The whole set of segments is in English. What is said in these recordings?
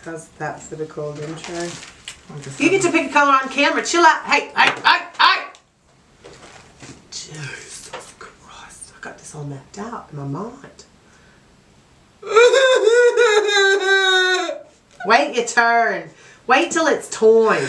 How's that for the cold intro? You get to pick a color on camera. Chill out. Hey. Jesus Christ. I got this all mapped out in my mind. Wait your turn. Wait till it's time.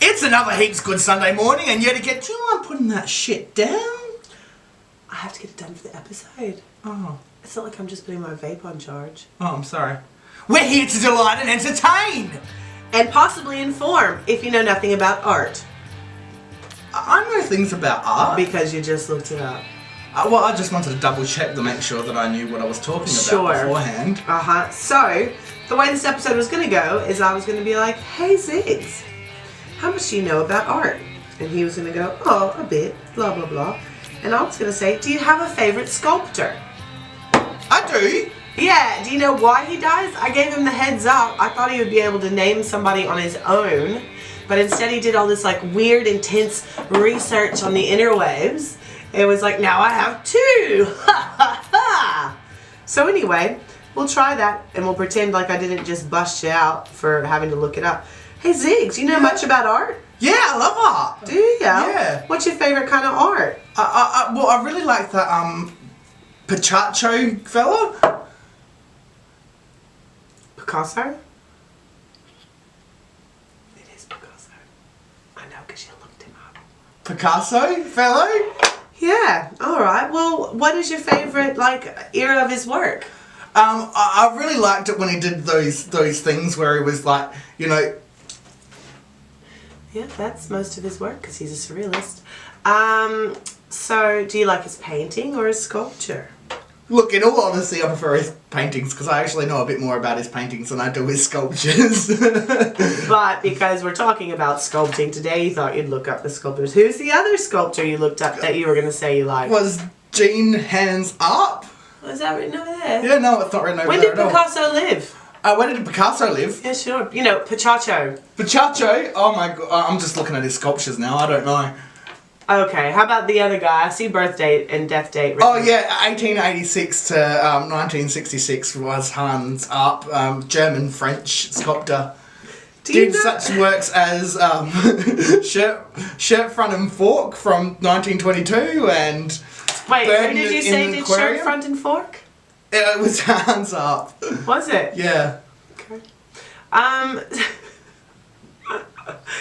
It's another heaps good Sunday morning, and yet again, do you mind putting that shit down? I have to get it done for the episode. Oh. It's not like I'm just putting my vape on charge. Oh, I'm sorry. We're here to delight and entertain! And possibly inform, if you know nothing about art. I know things about art. Because you just looked it up. Well, I just wanted to double check to make sure that I knew what I was talking about beforehand. So, the way this episode was going to go is I was going to be like, hey Ziggs, how much do you know about art? And he was going to go, oh, a bit, blah, blah, blah. And I was going to say, do you have a favorite sculptor? I do. Yeah, do you know why he does? I gave him the heads up. I thought he would be able to name somebody on his own. But instead he did all this like weird, intense research on the interwebs. It was like, now I have two. Ha ha ha. So anyway, we'll try that and we'll pretend like I didn't just bust you out for having to look it up. Hey Ziggs, you know much about art? Yeah, I love art. Do you? Yeah. What's your favorite kind of art? Well, I really like the Picasso fella. Picasso? It is Picasso. I know because you looked him up. Picasso fellow? Yeah. All right. Well, what is your favorite era of his work? I really liked it when he did those things where he was like, you know. Yeah, that's most of his work because he's a surrealist. So, do you like his painting or his sculpture? Look, in all honesty, I prefer his paintings because I actually know a bit more about his paintings than I do his sculptures. But because we're talking about sculpting today, you thought you'd look up the sculptors. Who's the other sculptor you looked up that you were going to say you liked? Was Gene Hands Up? Was that written over there? Yeah, no, it's not written over when there did Picasso live? Where did Picasso live? Yeah, sure. You know, Picasso. Picasso? Oh my god, I'm just looking at his sculptures now, I don't know. Okay, how about the other guy? I see birth date and death date written. Oh yeah, 1886 to 1966 was Hans Arp, German-French sculptor. Did such works as Shirt Front and Fork from 1922 and... Wait, who did you say did Shirt Front and Fork? It was Hans Arp. Was it? Yeah. Okay.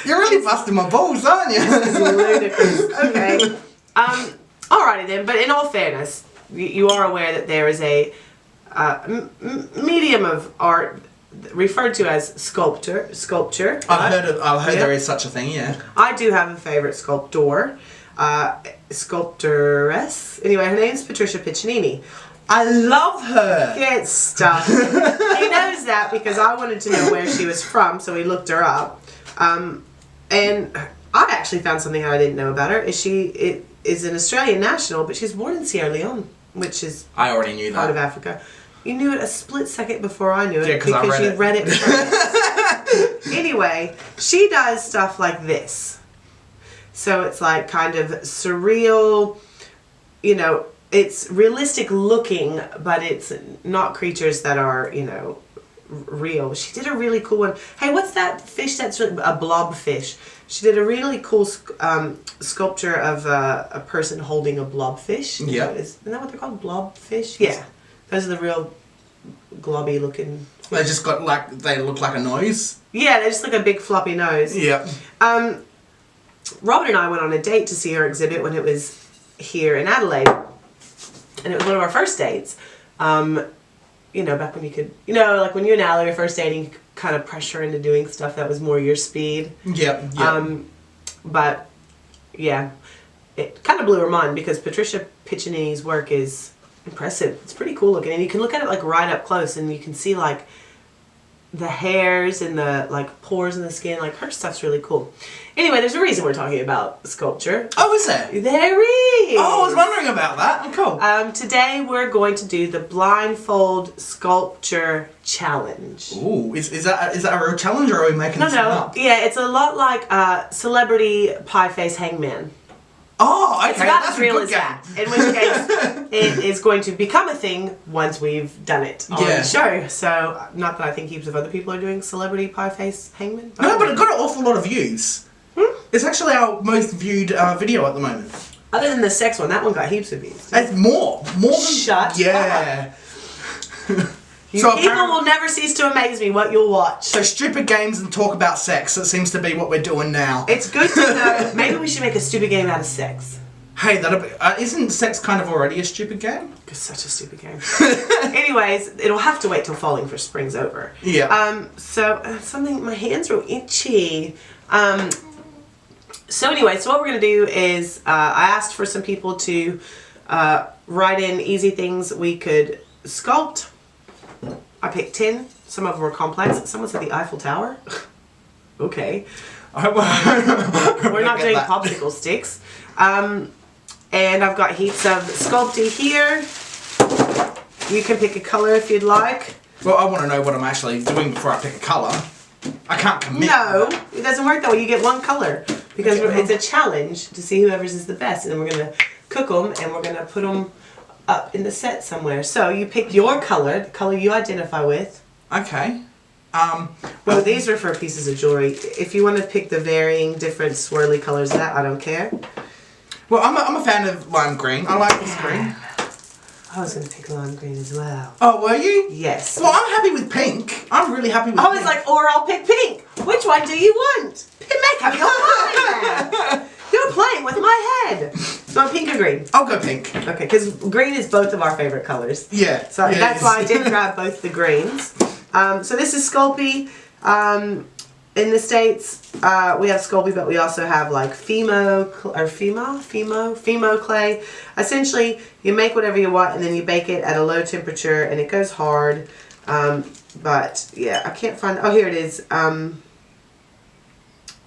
You're really busting my balls, aren't you? This is ludicrous. Okay. Alrighty then, but in all fairness, you are aware that there is a medium of art referred to as sculpture. I've heard there is such a thing, yeah. I do have a favorite sculptor. Sculptoress. Anyway, her name's Patricia Piccinini. I love her! Get stuff. He knows that because I wanted to know where she was from, so we looked her up. And I actually found something I didn't know about her. She is an Australian national, but she's born in Sierra Leone, which is I already knew part that. of Africa. You knew it a split second before I knew it because you read it first. Anyway, she does stuff like this. So it's like kind of surreal, you know, it's realistic looking, but it's not creatures that are, you know, real. She did a really cool one. Hey, what's that fish that's a blobfish? She did a really cool sculpture of a person holding a blobfish. Yeah. Isn't that what they're called? Blobfish? Yeah. Those are the real globby looking. They just got they look like a nose? Yeah, they just look like a big floppy nose. Yeah. Robin and I went on a date to see her exhibit when it was here in Adelaide. And it was one of our first dates. You know, back when you could, you know, like when you and Allie were first dating, you could kind of pressure into doing stuff that was more your speed. Yep. But, yeah, it kind of blew her mind because Patricia Piccinini's work is impressive. It's pretty cool looking. And you can look at it like right up close and you can see like the hairs and the like pores in the skin. Like her stuff's really cool. Anyway, there's a reason we're talking about sculpture. Oh, is there? There is. Oh, I was wondering about that. Oh, cool. Today we're going to do the Blindfold Sculpture Challenge. Ooh, is that a real challenge, or are we making this up? Yeah, it's a lot like Celebrity Pie Face Hangman. Oh, okay, it's about that's as real a good as game. that. In which case, it is going to become a thing once we've done it on the show. So, not that I think heaps of other people are doing Celebrity Pie Face Hangman. No, but it got an awful lot of views. It's actually our most viewed video at the moment. Other than the sex one, that one got heaps of views. It's more than... Shut Yeah. So people will never cease to amaze me what you'll watch. So stupid games and talk about sex, that seems to be what we're doing now. It's good to know. Maybe we should make a stupid game out of sex. Hey, that'll be, isn't sex kind of already a stupid game? It's such a stupid game. Anyways, it'll have to wait till Falling for Spring's over. Yeah. My hands are itchy. So anyway, so what we're going to do is, I asked for some people to write in easy things we could sculpt. I picked 10. Some of them were complex. Someone said the Eiffel Tower. Okay. We're not doing popsicle sticks. And I've got heaps of sculpty here. You can pick a color if you'd like. Well, I want to know what I'm actually doing before I pick a color. I can't commit. No, it doesn't work that way. You get one color. Because it's a challenge to see whoever's is the best. And then we're going to cook them and we're going to put them up in the set somewhere. So you pick your color, the color you identify with. Okay. Well, these are for pieces of jewelry. If you want to pick the varying different swirly colors of that, I don't care. Well, I'm a fan of lime green. I like this green. I was going to pick lime green as well. Oh, were you? Yes. Well, I'm happy with pink. I'm really happy with pink. I was like, or I'll pick pink. Which one do you want? Make up your mind. You're playing with my head. So pink or green? I'll go pink. Okay, because green is both of our favorite colors. Yeah. So that's why I did grab both the greens. So this is Sculpey. In the States, we have Sculpey, but we also have like Fimo clay. Essentially, you make whatever you want and then you bake it at a low temperature and it goes hard. But yeah, I can't find, oh, here it is.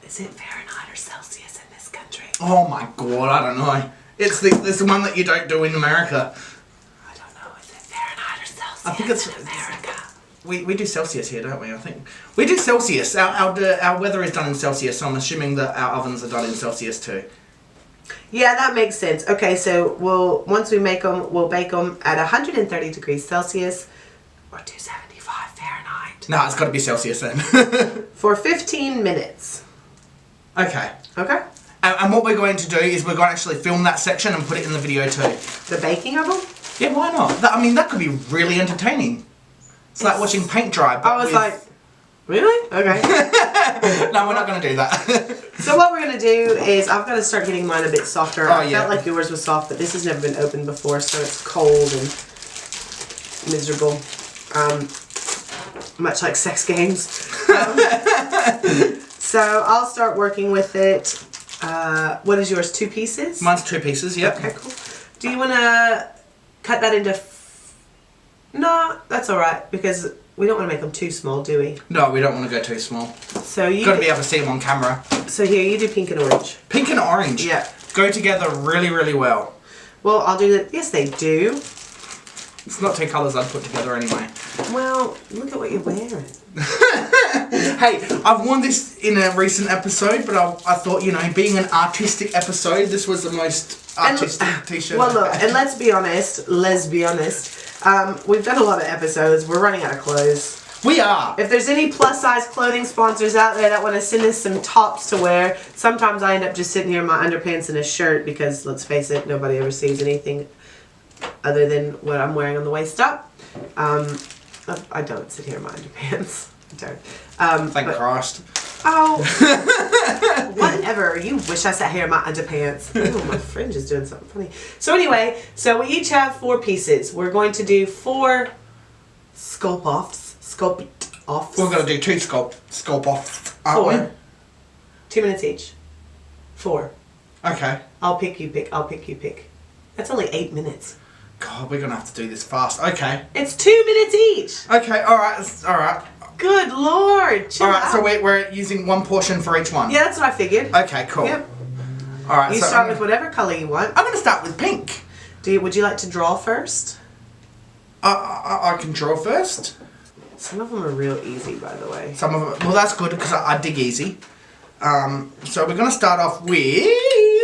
Is it Fahrenheit or Celsius in this country? Oh my god, I don't know. It's the one that you don't do in America. I don't know. Is it Fahrenheit or Celsius? I think it's in America. We do Celsius here, don't we? I think we do Celsius. Our weather is done in Celsius, so I'm assuming that our ovens are done in Celsius too. Yeah, that makes sense. Okay, so once we make them, we'll bake them at 130 degrees Celsius or 275 Fahrenheit. No, it's got to be Celsius then. For 15 minutes. Okay. Okay. And what we're going to do is we're going to actually film that section and put it in the video too. The baking of them? Yeah, why not? That could be really entertaining. It's like watching paint dry. But I was like, really? Okay. No, we're not going to do that. So what we're going to do is, I've got to start getting mine a bit softer. Oh, I felt like yours was soft, but this has never been opened before, so it's cold and miserable. Much like sex games. So I'll start working with it. What is yours, 2 pieces? Mine's 2 pieces, yep. Okay, cool. Do you want to cut that into... No, that's alright, because we don't want to make them too small, do we? No, we don't want to go too small. So you got to be able to see them on camera. So here, you do pink and orange. Pink and orange? Yeah. Go together really, really well. Well, I'll do that. Yes, they do. It's not 2 colours I'd put together anyway. Well, look at what you're wearing. Hey, I've worn this in a recent episode, but I thought, you know, being an artistic episode, this was the most artistic t-shirt. Well, look, and let's be honest, we've done a lot of episodes. We're running out of clothes. We are. If there's any plus-size clothing sponsors out there that want to send us some tops to wear, sometimes I end up just sitting here in my underpants and a shirt because, let's face it, nobody ever sees anything other than what I'm wearing on the waist up. I don't sit here in my underpants. I don't. Thank Christ. Oh, whatever. You wish I sat here in my underpants. Oh, my fringe is doing something funny. So anyway, so we each have 4 pieces. We're going to do 4 sculpt offs. We're going to do 2 sculpt offs. 4. 2 minutes each. 4. Okay. I'll pick, you pick. I'll pick, you pick. That's only 8 minutes. God, we're going to have to do this fast. Okay. It's 2 minutes each. Okay, alright. Good Lord. Chill Alright, out. so we're using one portion for each one? Yeah, that's what I figured. Okay, cool. Yep. Alright, You so start with whatever colour you want. I'm going to start with pink. Would you like to draw first? I can draw first. Some of them are real easy, by the way. Some of them, well, that's good because I dig easy. So we're going to start off with...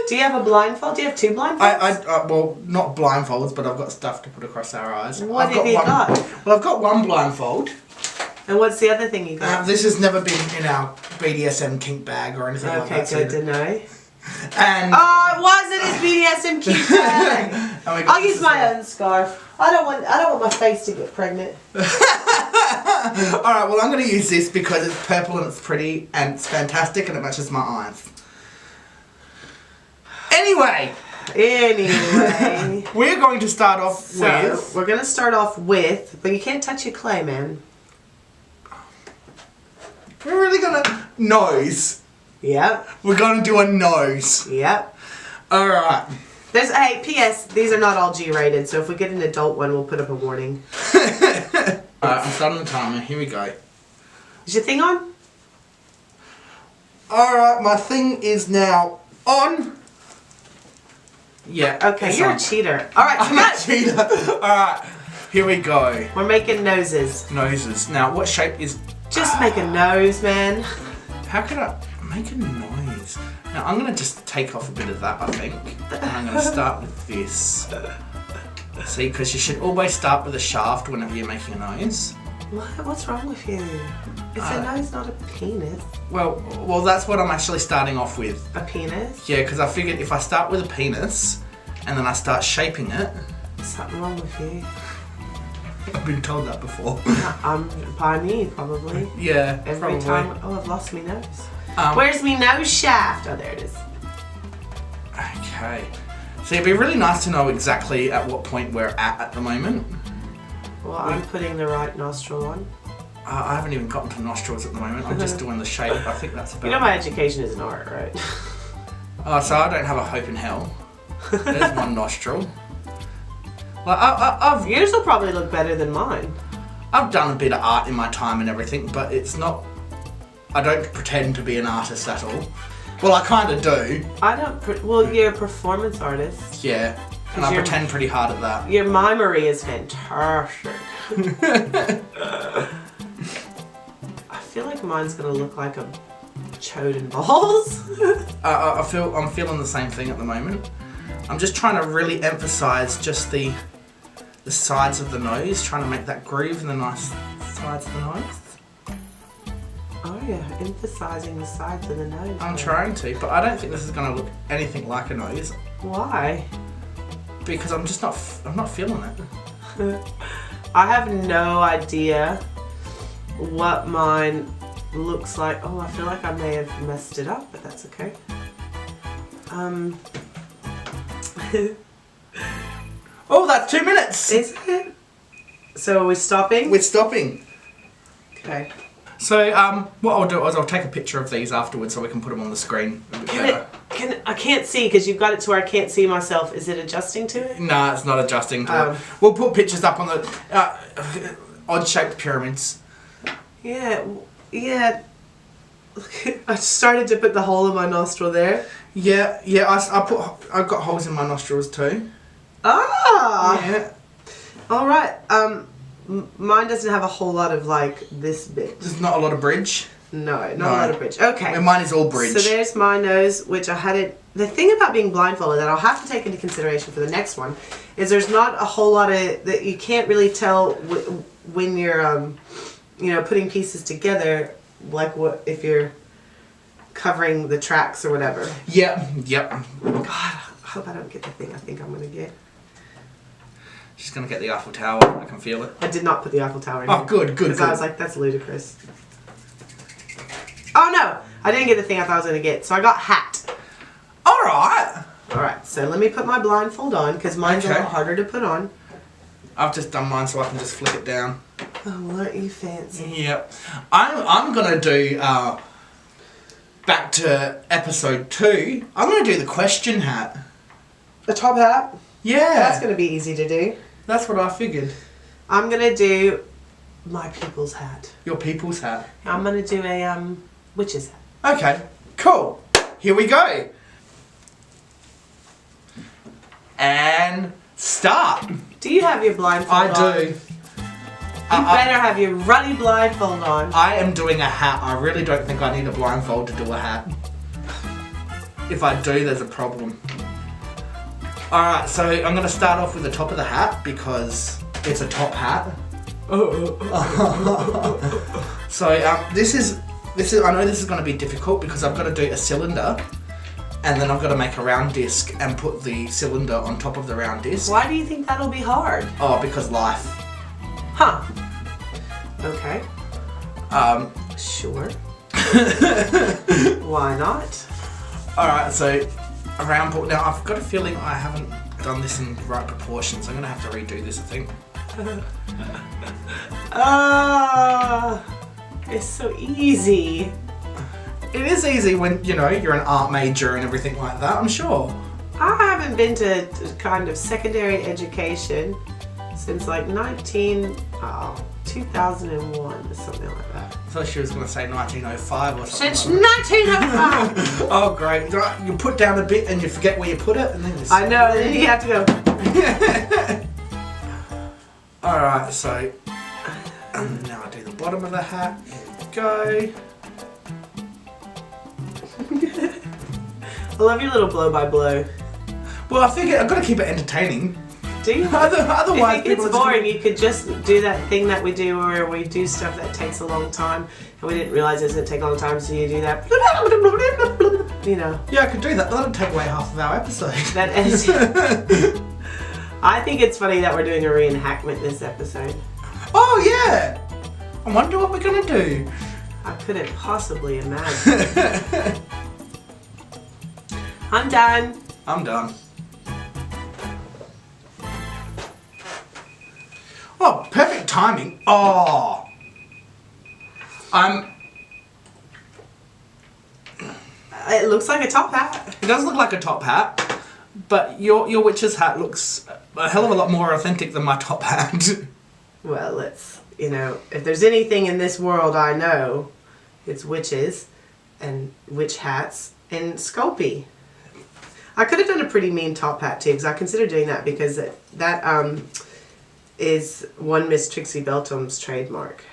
Do you have a blindfold? Do you have two blindfolds? Well, not blindfolds, but I've got stuff to put across our eyes. What have you got? Well, I've got one blindfold. And what's the other thing you got? This has never been in our BDSM kink bag or anything like that. Okay, good to know. And oh, it wasn't his BDSM kink bag. I'll use my own scarf. I don't want my face to get pregnant. Alright, well I'm going to use this because it's purple and it's pretty and it's fantastic and it matches my eyes. Anyway, we're going to start off with... We're going to start off with... But you can't touch your clay, man. We're really going to... Nose. Yep. We're going to do a nose. Yep. Alright. Hey, P.S. These are not all G-rated, so if we get an adult one, we'll put up a warning. Alright, I'm starting the timer. Here we go. Is your thing on? Alright, my thing is now on. Yeah. Okay, you're a cheater. Alright, I'm a cheater. Alright, here we go. We're making noses. Noses. Now, what shape is... Just make a nose, man. How can I make a noise? Now, I'm going to just take off a bit of that, I think. And I'm going to start with this. See, because you should always start with a shaft whenever you're making a nose. What? What's wrong with you? It's a nose, not a penis. Well, that's what I'm actually starting off with. A penis? Yeah, because I figured if I start with a penis and then I start shaping it... There's something wrong with you. I've been told that before. By me, probably. Yeah, Every probably. time. Oh, I've lost me nose. Where's me nose shaft? Oh, there it is. Okay. So it'd be really nice to know exactly at what point we're at the moment. Well, I'm putting the right nostril on. I haven't even gotten to nostrils at the moment. I'm just doing the shape. I think that's about... You know my education is an art, right? Oh, so I don't have a hope in hell. There's one nostril. Well, yours will probably look better than mine. I've done a bit of art in my time and everything, but it's not... I don't pretend to be an artist at all. Well, I kind of do. Well, you're a performance artist. Yeah, and I pretend pretty hard at that. Your mimery is fantastic. I feel like mine's gonna look like a chode and balls. I'm feeling the same thing at the moment. I'm just trying to really emphasize just the sides of the nose, trying to make that groove in the nice sides of the nose. Oh yeah, emphasizing the sides of the nose. I'm trying to, but I don't think this is going to look anything like a nose. Why? Because I'm not feeling it. I have no idea what mine looks like. Oh, I feel like I may have messed it up, but that's okay. Oh, that's 2 minutes! Is it? So are we stopping? We're stopping. Okay. So, what I'll do is I'll take a picture of these afterwards so we can put them on the screen a bit better. I can't see because you've got it to where I can't see myself. Is it adjusting to it? Nah, it's not adjusting to it. We'll put pictures up on the odd-shaped pyramids. Yeah. I started to put the hole in my nostril there. Yeah. I've got holes in my nostrils too. Ah. Yeah. All right. Mine doesn't have a whole lot of like this bit. There's not a lot of bridge. No, not a lot of bridge. Okay. And mine is all bridge. So there's my nose, which I hadn't. The thing about being blindfolded that I'll have to take into consideration for the next one is there's not a whole lot of that you can't really tell when you're putting pieces together, like what if you're covering the tracks or whatever. Yep. God, I hope I don't get the thing I think I'm gonna get. She's gonna get the Eiffel Tower. I can feel it. I did not put the Eiffel Tower in. Oh, good. Because I was like, that's ludicrous. Oh no, I didn't get the thing I thought I was gonna get. So I got hat. All right. All right. So let me put my blindfold on because mine's a lot harder to put on. I've just done mine so I can just flick it down. Oh, aren't you fancy? Yep. I'm gonna do back to episode 2. I'm gonna do the question hat. The top hat. Yeah. That's gonna be easy to do. That's what I figured. I'm gonna do my people's hat. Your people's hat. I'm gonna do a witch's hat. Okay, cool. Here we go. And start. Do you have your blindfold on? I do. You better have your ruddy blindfold on. I am doing a hat. I really don't think I need a blindfold to do a hat. If I do, there's a problem. Alright, so I'm going to start off with the top of the hat because it's a top hat. So this is. I know this is going to be difficult because I've got to do a cylinder and then I've got to make a round disc and put the cylinder on top of the round disc. Why do you think that'll be hard? Oh, because life. Huh. Okay. Sure. Why not? Alright, so a round ball. Now I've got a feeling I haven't done this in the right proportions. I'm going to have to redo this, I think. It's so easy. It is easy when, you know, you're an art major and everything like that, I'm sure. I haven't been to kind of secondary education since like 2001 or something like that. I thought she was going to say 1905 or something. Since like 1905! Oh, great. You put down a bit and you forget where you put it and then I know, and then you have to go. Alright, so now I do the bottom of the hat. Go. I love your little blow by blow. Well, I figured I've got to keep it entertaining. Do you? Otherwise, if it gets boring, you could just do that thing that we do where we do stuff that takes a long time, and we didn't realize it doesn't take a long time, so you do that. You know. Yeah, I could do that, but that'll take away half of our episode. That is. I think it's funny that we're doing a reenactment this episode. Oh yeah! I wonder what we're gonna do. I couldn't possibly imagine. I'm done. I'm done. Oh, perfect timing. Oh. It looks like a top hat. It does look like a top hat, but your witch's hat looks a hell of a lot more authentic than my top hat. Well, if there's anything in this world I know, it's witches and witch hats and Sculpey. I could have done a pretty mean top hat too, because I consider doing that because that is one Miss Trixie Beltom's trademark.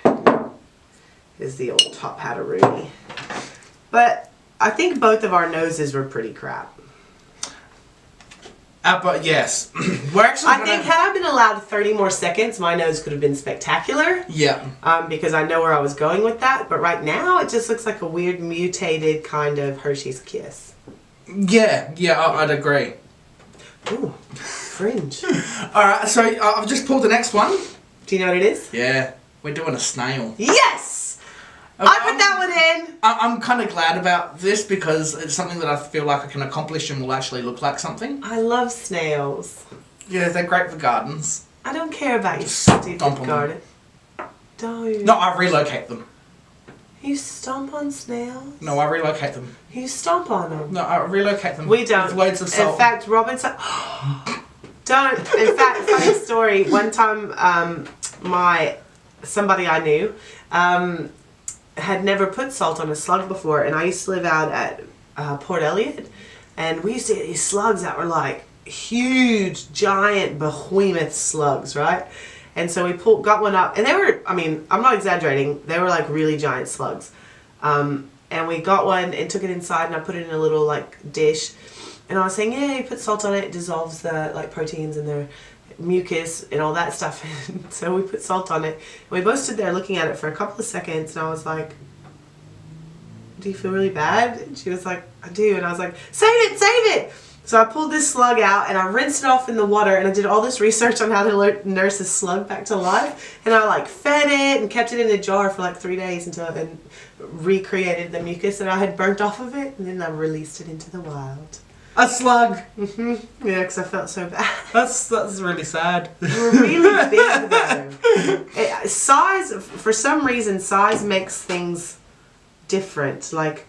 Is the old top hat-a-rooney. But I think both of our noses were pretty crap. But yes, we're actually. I think had I been allowed 30 more seconds, my nose could have been spectacular. Yeah. Because I know where I was going with that. But right now, it just looks like a weird mutated kind of Hershey's Kiss. Yeah, I'd agree. Ooh, fringe. Alright, so I've just pulled the next one. Do you know what it is? Yeah, we're doing a snail. Yes! I put that one in! I'm kind of glad about this because it's something that I feel like I can accomplish and will actually look like something. I love snails. Yeah, they're great for gardens. I don't care about your stupid garden. Don't. No, I relocate them. You stomp on snails? No, I relocate them. You stomp on them? No, I relocate them. We don't. With loads of salt. In fact, Robinson... Don't. In fact, funny story. One time, somebody I knew had never put salt on a slug before, and I used to live out at Port Elliot, and we used to get these slugs that were like huge, giant behemoth slugs, right? And so we got one up, and they were, I mean, I'm not exaggerating, they were like really giant slugs. And we got one and took it inside, and I put it in a little like dish. And I was saying, yeah, you put salt on it, it dissolves the like proteins and their mucus and all that stuff. And so we put salt on it. And we both stood there looking at it for a couple of seconds, and I was like, do you feel really bad? And she was like, I do. And I was like, save it, save it! So I pulled this slug out and I rinsed it off in the water, and I did all this research on how to nurse a slug back to life. And I like fed it and kept it in a jar for like 3 days until I recreated the mucus that I had burnt off of it, and then I released it into the wild. A slug. Yeah, because I felt so bad. That's really sad. We're really big though. Size, for some reason, size makes things different. Like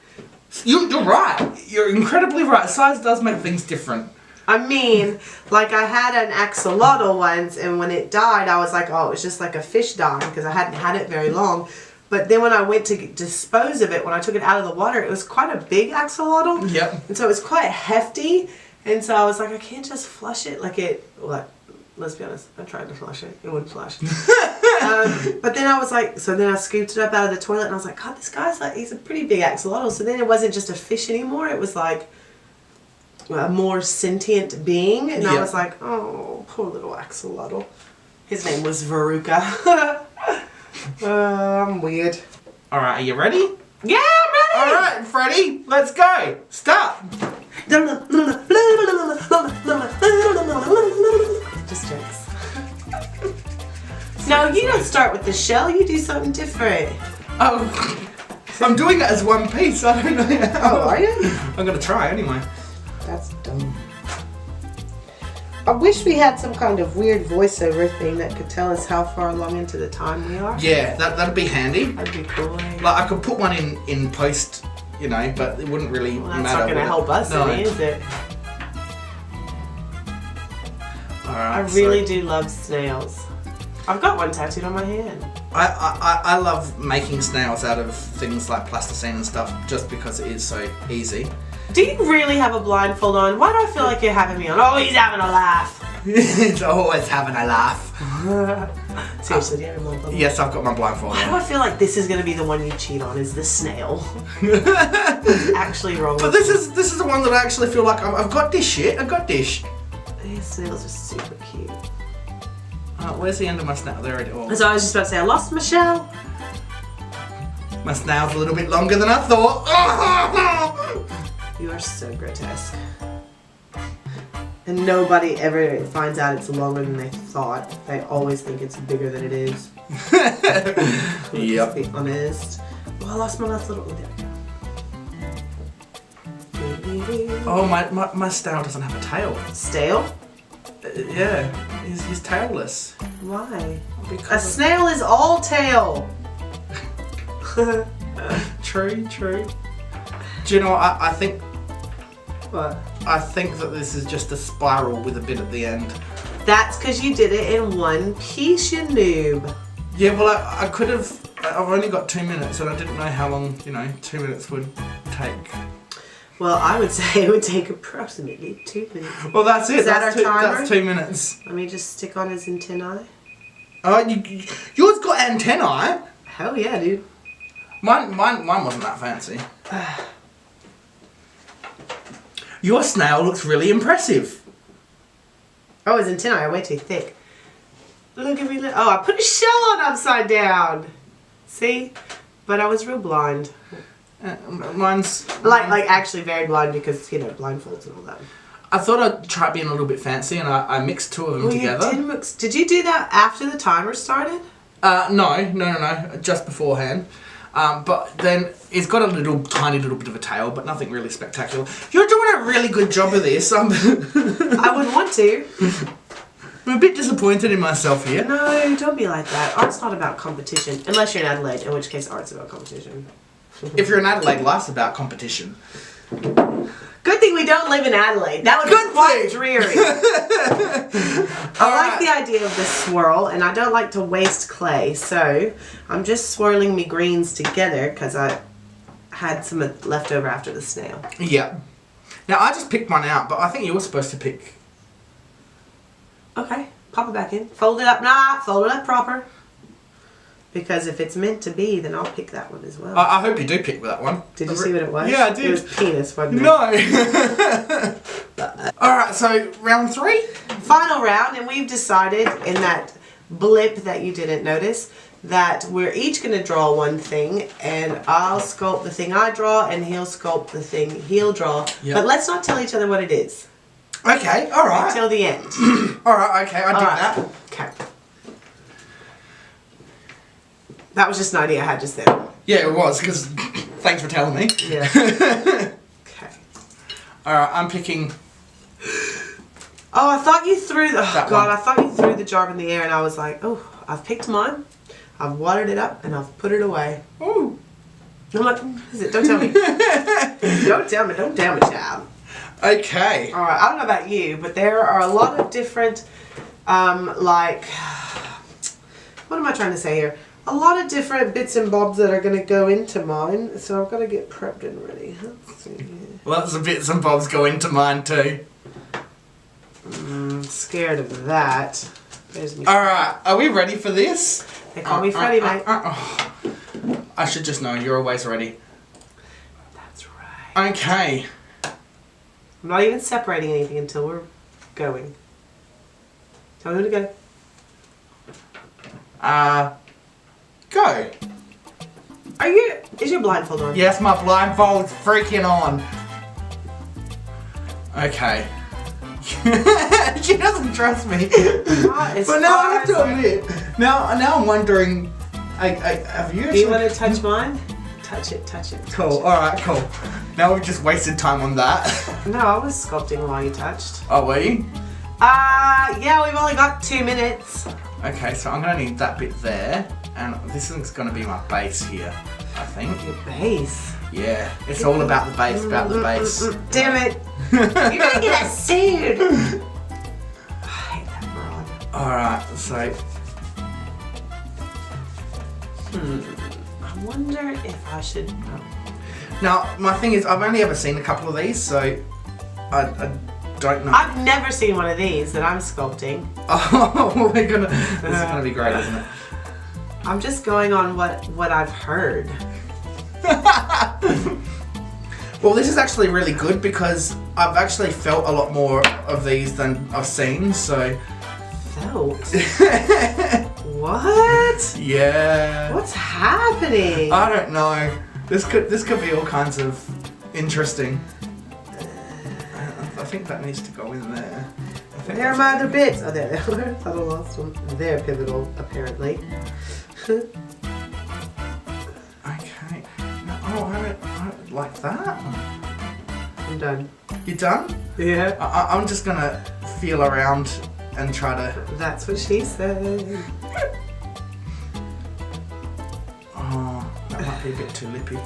you're right. You're incredibly right. Size does make things different. I mean, like I had an axolotl once, and when it died, I was like, oh, it was just like a fish dying because I hadn't had it very long. But then when I went to dispose of it, when I took it out of the water, it was quite a big axolotl. Yep. And so it was quite hefty. And so I was like, I can't just flush it. Like let's be honest, I tried to flush it. It wouldn't flush. But then I was like, so then I scooped it up out of the toilet and I was like, God, this guy's like, he's a pretty big axolotl. So then it wasn't just a fish anymore. It was like a more sentient being. And I was like, oh, poor little axolotl. His name was Veruca. I'm weird. All right, are you ready? Yeah, I'm ready. All right, Freddie, let's go. Start. Just jokes. No, you don't start with the shell. You do something different. Oh, I'm doing it as one piece. I don't know how. Oh, are you? I'm going to try anyway. That's dumb. I wish we had some kind of weird voiceover thing that could tell us how far along into the time we are. Yeah, that'd be handy. That'd be cool. Like I could put one in post, you know, but it wouldn't really Well, that's matter. not going to help us, any, is it? All right, I really do love snails. I've got one tattooed on my hand. I love making snails out of things like plasticine and stuff just because it is so easy. Do you really have a blindfold on? Why do I feel like you're having me on? Oh, he's having a laugh. He's always having a laugh. Seriously, do you have a blindfold on? Yes, I've got my blindfold Why do on. I feel like this is going to be the one you cheat on, is the snail? What's actually wrong But with this is the one that I actually feel like I've got this shit. I've got this. These snails are super cute. Oh, where's the end of my snail? There it is. So I was just about to say, I lost my shell. My snail's a little bit longer than I thought. You are so grotesque. And nobody ever finds out it's longer than they thought. They always think it's bigger than it is. Yep. Let's be honest. Oh, I lost my last little... Oh, there we go. Oh, my snail doesn't have a tail. Stale? Yeah, he's tailless. Why? A Because snail is all tail. True. Do you know what? I think What? I think that this is just a spiral with a bit at the end. That's because you did it in one piece, you noob. Yeah, well, I could have. I've only got 2 minutes, and I didn't know how long 2 minutes would take. Well, I would say it would take approximately 2 minutes. Well, that's it. Is that our timer? That's 2 minutes. Let me just stick on his antennae. Oh, yours got antennae. Hell yeah, dude. Mine wasn't that fancy. Your snail looks really impressive. Oh, his antennae are way too thick. Look at me. Oh, I put a shell on upside down. See? But I was real blind. Mine's... Like actually very blind because, blindfolds and all that. I thought I'd try being a little bit fancy, and I mixed two of them together. Did you do that after the timer started? No, just beforehand. But then it's got a tiny little bit of a tail, but nothing really spectacular. You're doing a really good job of this. I would want to. I'm a bit disappointed in myself here. No, don't be like that. Art's not about competition. Unless you're in Adelaide, in which case art's about competition. If you're in Adelaide, life's about competition. Good thing we don't live in Adelaide. That would be quite dreary. I like the idea of the swirl, and I don't like to waste clay, so I'm just swirling me greens together because I had some left over after the snail. Yeah. Now, I just picked one out, but I think you were supposed to pick... Okay, pop it back in. Fold it up. Nah, fold it up proper. Because if it's meant to be, then I'll pick that one as well. I hope you do pick that one. Did you see what it was? Yeah, I did. It was penis, wasn't it? No. Alright, so round 3? Final round, and we've decided in that blip that you didn't notice that we're each going to draw one thing, and I'll sculpt the thing I draw, and he'll sculpt the thing he'll draw. Yep. But let's not tell each other what it is. Okay, alright. Until the end. Alright, okay, I dig that. Okay. That was just an idea I had just then. Yeah, it was, because thanks for telling me. Yeah. Okay. Alright, I'm picking... Oh, I thought you threw the... That God, one. I thought you threw the jar in the air, and I was like, oh, I've picked mine, I've watered it up, and I've put it away. Ooh. I'm like, is it? Don't tell me. Don't tell me, child. Okay. All right, I don't know about you, but there are a lot of different, like, what am I trying to say here? A lot of different bits and bobs that are going to go into mine, so I've got to get prepped and ready. Let's see here. Lots of bits and bobs go into mine too. Scared of that. Alright, are we ready for this? They call me Freddy, mate. I should just know, you're always ready. That's right. Okay. I'm not even separating anything until we're going. Tell me when to go. Go. Is your blindfold on? Yes, my blindfold's freaking on. Okay. She doesn't trust me. But now I have to admit, now I'm wondering, have you actually... Do you want to touch mine? Touch it. Cool, alright, cool. Now we've just wasted time on that. No, I was sculpting while you touched. Oh, were you? Yeah, we've only got 2 minutes. Okay, so I'm going to need that bit there, and this is going to be my base here, I think. Your base? Yeah, it's all about the base, Damn it. You're going to get us sued. I hate that broad. Alright, so... I wonder if I should... Now, my thing is, I've only ever seen a couple of these, so I don't know. I've never seen one of these that I'm sculpting. Oh, this is gonna be great, isn't it? I'm just going on what I've heard. Well, this is actually really good because I've actually felt a lot more of these than I've seen, so... Felt? What? Yeah. What's happening? I don't know. This could be all kinds of interesting. I think that needs to go in there. There are my other bits. Oh, there they are. I thought I lost one. They're pivotal, apparently. Okay. Oh, I don't like that. I'm done. You done? Yeah. I'm just gonna feel around and try to... That's what she said. Oh, that might be a bit too lippy.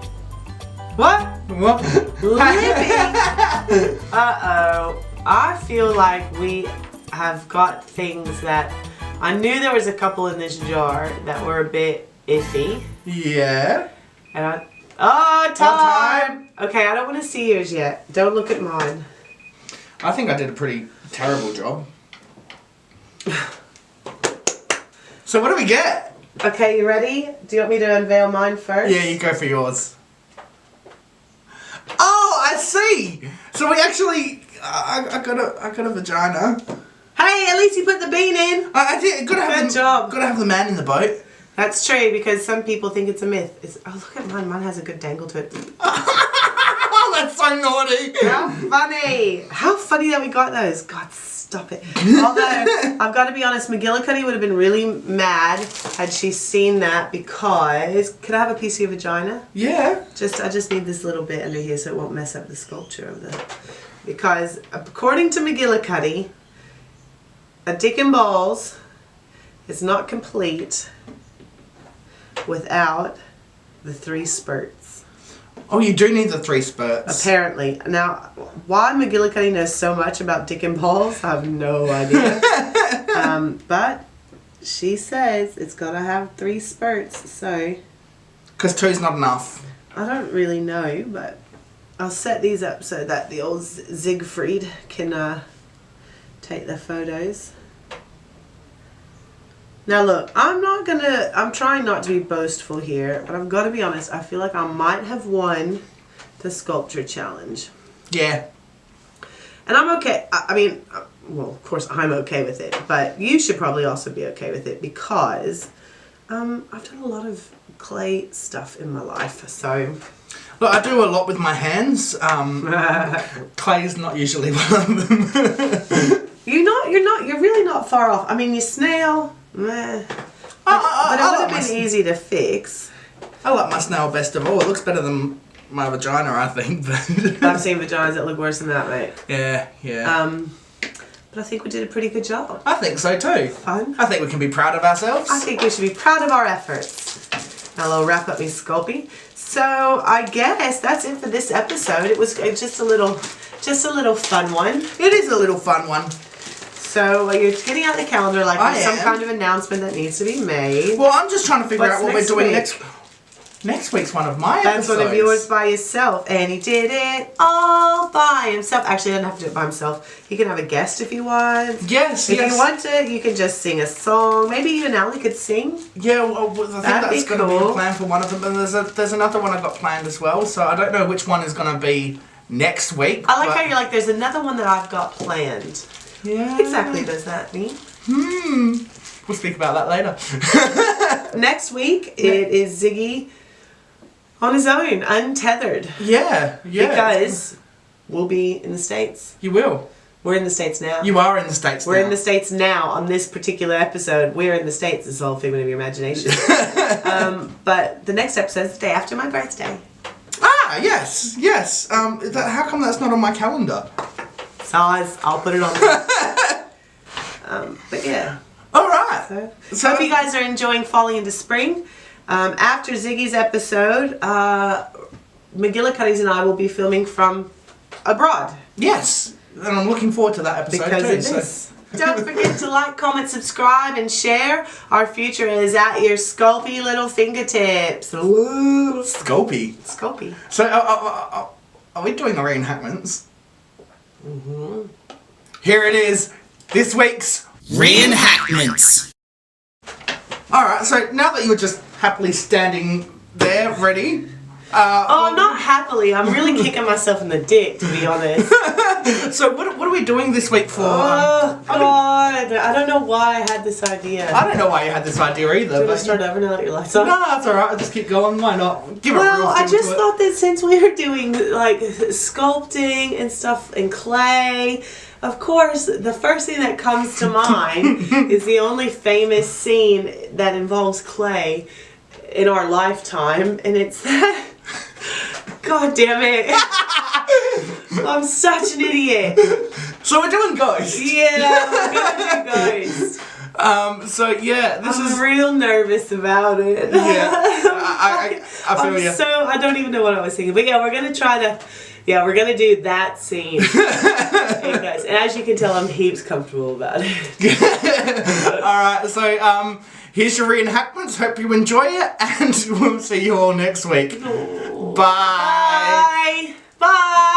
What? What? Lippy? Uh-oh. I feel like we have got things that... I knew there was a couple in this jar that were a bit iffy. Yeah. And time! Okay, I don't want to see yours yet. Don't look at mine. I think I did a pretty terrible job. So what do we get? Okay, you ready? Do you want me to unveil mine first? Yeah, you go for yours. Oh, I see. So we actually, I got a vagina. Hey, at least you put the bean in. I did. Good job. Gotta have the man in the boat. That's true because some people think it's a myth. Oh, look at mine. Mine has a good dangle to it. Oh, that's so naughty. How funny. How funny that we got those. God, stop it. Although, I've got to be honest, McGillicuddy would have been really mad had she seen that because... Could I have a piece of your vagina? Yeah. I just need this little bit under here so it won't mess up the sculpture of the... Because according to McGillicuddy, a dick and balls is not complete without the 3 spurts. Oh, you do need the 3 spurts. Apparently. Now, why McGillicuddy knows so much about dick and balls, I have no idea. But she says it's got to have 3 spurts, so... Because 2's not enough. I don't really know, but I'll set these up so that the old Siegfried can take the photos. Now look, I'm trying not to be boastful here, but I've got to be honest, I feel like I might have won the sculpture challenge. Yeah. And I'm okay, I mean, well, of course I'm okay with it, but you should probably also be okay with it because I've done a lot of clay stuff in my life, so... Look, I do a lot with my hands. Clay's not usually one of them. You're really not far off. I mean, your snail... Meh. But it would have been easy to fix. I like my snail best of all. It looks better than my vagina, I think. But I've seen vaginas that look worse than that, mate. Yeah. But I think we did a pretty good job. I think so too. Fun. I think we can be proud of ourselves. I think we should be proud of our efforts. Now I'll wrap up my Sculpey. So I guess that's it for this episode. It was just a little Just a little fun one. It is a little fun one. So you're getting out the calendar like I there's some am. kind of announcement that needs to be made. Well, I'm just trying to figure out what we're doing week? next week's one of my That's episodes. one of yours by yourself. And he did it all by himself. Actually, he doesn't have to do it by himself. He can have a guest if he wants. Yes, If yes. you want to, you can just sing a song. Maybe even Ali could sing. Yeah, well, I think That'd that's be going to be a cool. plan for one of them. And there's another one I've got planned as well. So I don't know which one is going to be next week. I like but- how you're like, there's another one that I've got planned. Yeah. What exactly does that mean? We'll speak about that later. Next week, it is Ziggy on his own, untethered. Yeah. Because we'll be in the States. You will. We're in the States now. You are in the States We're now. in the States now on this particular episode. We're in the States. It's all a figment of your imagination. But the next episode is the day after my birthday. Ah, yes. How come that's not on my calendar? Size, I'll put it on there. But yeah. All right. So hope you guys are enjoying Falling into Spring. After Ziggy's episode, McGillicuddy's and I will be filming from abroad. Yes. And I'm looking forward to that episode Because too. of this. Don't forget to like, comment, subscribe, and share. Our future is at your sculpy little fingertips. Ooh. Scopy. Sculpy. So are we doing the reenactments? Mm-hmm. Here it is. This week's Reenactments. Alright, so now that you're just happily standing there, ready. Oh, not happily. I'm really kicking myself in the dick, to be honest. So what are we doing this week for? Oh, God. I don't know why I had this idea. I don't know why you had this idea either. Should I But start over now that your lights on? no, that's alright. I'll just keep going. Why not? Give a real Well, I feel just to it. thought that since we were doing like sculpting and stuff in clay, of course, the first thing that comes to mind is the only famous scene that involves clay in our lifetime, and it's that. God damn it! I'm such an idiot. So we're doing ghosts. Yeah, we're gonna do ghosts. So yeah, this I'm is real nervous about it. yeah. I feel you. I don't even know what I was thinking, but yeah, we're gonna try to. Yeah, we're gonna do that scene. Hey guys, and as you can tell, I'm heaps comfortable about it. Alright, so here's your reenactments. Hope you enjoy it, and we'll see you all next week. Bye. Bye. Bye.